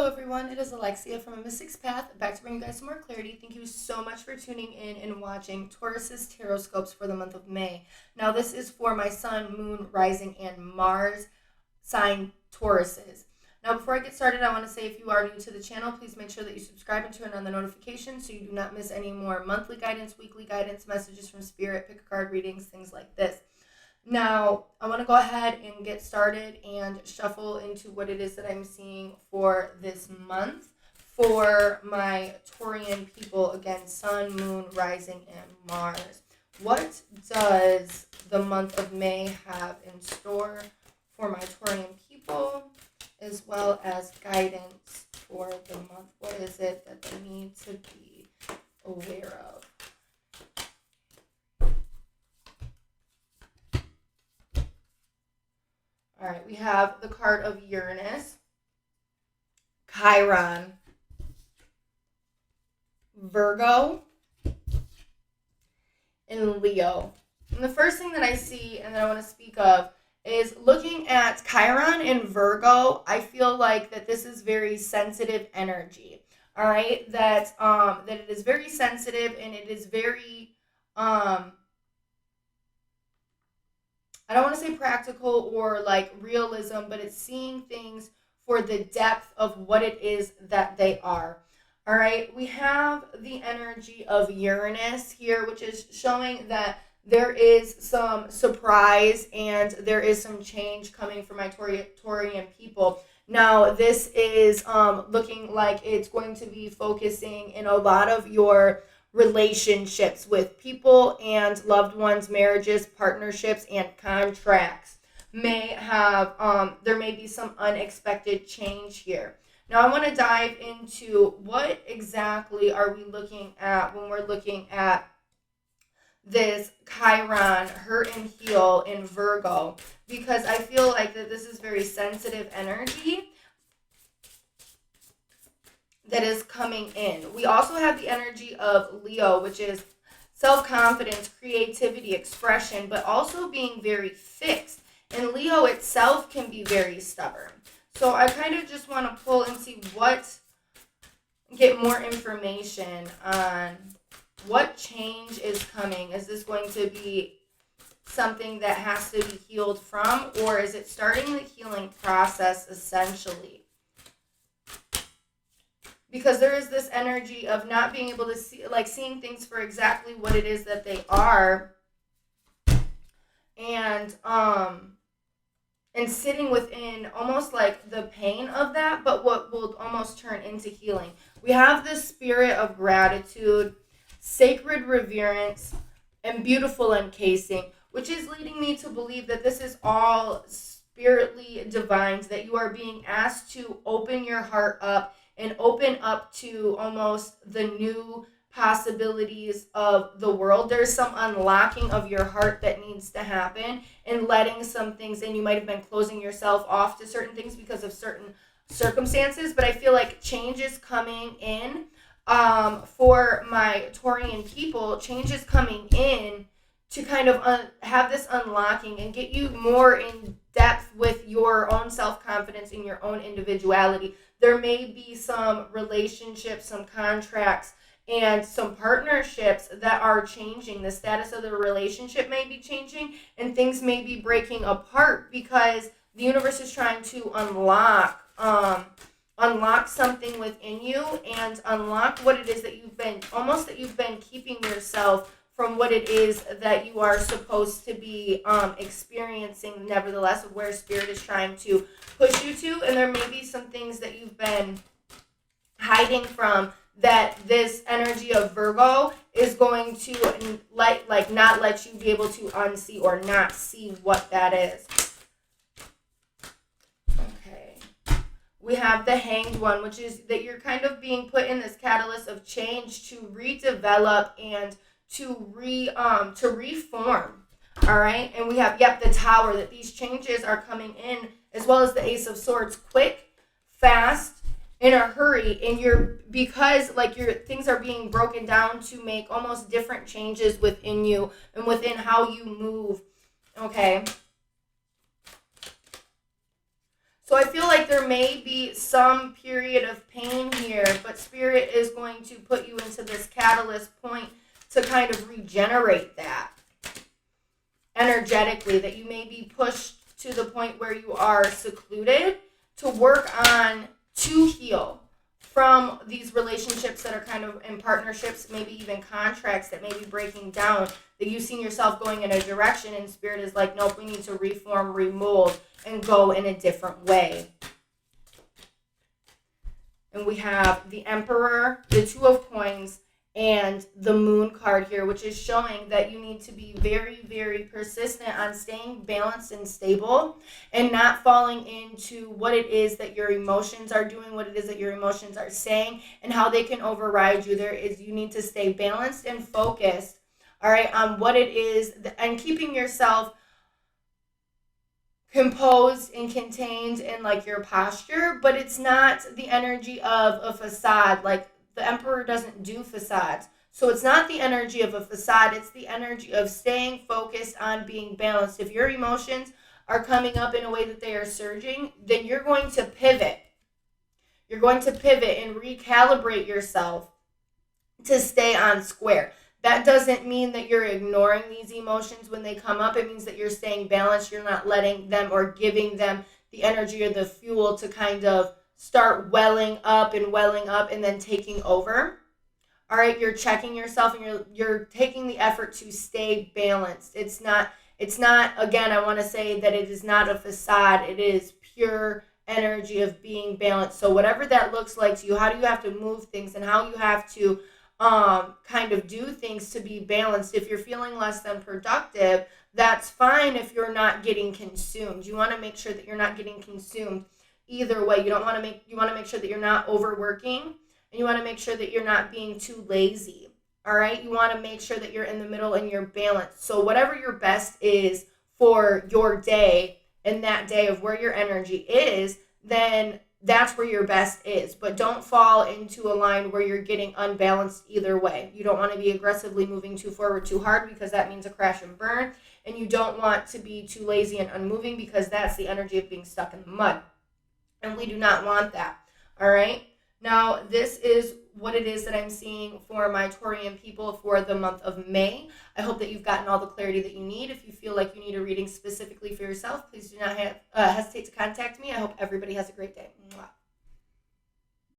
everyone, it is Alexia from amysticspath, back to bring you guys some more clarity. Thank you so much for tuning in and watching Taurus's tarot scopes for the month of May. Now this is for my Sun, Moon, Rising, and Mars sign Tauruses. Now before I get started, I want to say if you are new to the channel, please make sure that you subscribe and turn on the notifications so you do not miss any more monthly guidance, weekly guidance, messages from Spirit, pick a card readings, things like this. Now, I want to go ahead and get started and shuffle into what it is that I'm seeing for this month for my Taurian people. Again, Sun, Moon, Rising, and Mars. What does the month of May have in store for my Taurian people, as well as guidance for the month? What is it that they need to be aware of? All right, we have the card of Uranus, Chiron, Virgo, and Leo. And the first thing that I see and that I want to speak of is looking at Chiron and Virgo. I feel like that this is very sensitive energy. All right, that it is very sensitive and it is very I don't want to say practical or like realism, but it's seeing things for the depth of what it is that they are. All right, we have the energy of Uranus here, which is showing that there is some surprise and there is some change coming for my Taurian people. Now, this is looking like it's going to be focusing in a lot of your relationships with people and loved ones, marriages, partnerships, and contracts may have, there may be some unexpected change here. Now I want to dive into what exactly are we looking at when we're looking at this Chiron, hurt and heal in Virgo, because I feel like that this is very sensitive energy that is coming in. We also have the energy of Leo, which is self-confidence, creativity, expression, but also being very fixed. And Leo itself can be very stubborn. So I kind of just want to pull and see get more information on what change is coming. Is this going to be something that has to be healed from, or is it starting the healing process essentially? Because there is this energy of not being able to see, like seeing things for exactly what it is that they are, and sitting within almost like the pain of that, but what will almost turn into healing. We have this spirit of gratitude, sacred reverence, and beautiful encasing, which is leading me to believe that this is all spiritly divine, that you are being asked to open your heart up and open up to almost the new possibilities of the world. There's some unlocking of your heart that needs to happen and letting some things in. You might have been closing yourself off to certain things because of certain circumstances, but I feel like change is coming in for my Taurian people. Change is coming in to kind of have this unlocking and get you more in depth with your own self-confidence and your own individuality. There may be some relationships, some contracts, and some partnerships that are changing. The status of the relationship may be changing, and things may be breaking apart because the universe is trying to unlock something within you and unlock what it is that you've been keeping yourself from what it is that you are supposed to be experiencing, nevertheless, of where Spirit is trying to push you to. And there may be some things that you've been hiding from that this energy of Virgo is going to not let you be able to unsee or not see what that is. Okay. We have the Hanged One, which is that you're kind of being put in this catalyst of change to redevelop and to reform. All right. And we have, the Tower, that these changes are coming in, as well as the Ace of Swords, quick, fast, in a hurry, and because your things are being broken down to make almost different changes within you and within how you move. Okay. So I feel like there may be some period of pain here, but Spirit is going to put you into this catalyst point to kind of regenerate that energetically, that you may be pushed to the point where you are secluded to work on, to heal from these relationships that are kind of in partnerships, maybe even contracts that may be breaking down, that you've seen yourself going in a direction and Spirit is like, nope, we need to reform, remold, and go in a different way. And we have the Emperor, the Two of Coins, and the Moon card here, which is showing that you need to be very, very persistent on staying balanced and stable and not falling into what it is that your emotions are doing, what it is that your emotions are saying, and how they can override you. You need to stay balanced and focused, all right, on what it is, and keeping yourself composed and contained in like your posture, but it's not the energy of a facade. Like, the Emperor doesn't do facades. So it's not the energy of a facade. It's the energy of staying focused on being balanced. If your emotions are coming up in a way that they are surging, then you're going to pivot. You're going to pivot and recalibrate yourself to stay on square. That doesn't mean that you're ignoring these emotions when they come up. It means that you're staying balanced. You're not letting them or giving them the energy or the fuel to kind of start welling up and then taking over. All right, you're checking yourself and you're taking the effort to stay balanced. It's not again, I want to say that it is not a facade. It is pure energy of being balanced. So whatever that looks like to you, how do you have to move things and how you have to kind of do things to be balanced. If you're feeling less than productive, that's fine if you're not getting consumed. You want to make sure that you're not getting consumed either way. You want to make sure that you're not overworking, and you want to make sure that you're not being too lazy. All right? You want to make sure that you're in the middle and you're balanced. So whatever your best is for your day and that day of where your energy is, then that's where your best is. But don't fall into a line where you're getting unbalanced either way. You don't want to be aggressively moving too forward too hard, because that means a crash and burn. And you don't want to be too lazy and unmoving, because that's the energy of being stuck in the mud. And we do not want that. All right. Now, this is what it is that I'm seeing for my Taurian people for the month of May. I hope that you've gotten all the clarity that you need. If you feel like you need a reading specifically for yourself, please do not hesitate to contact me. I hope everybody has a great day. Mwah.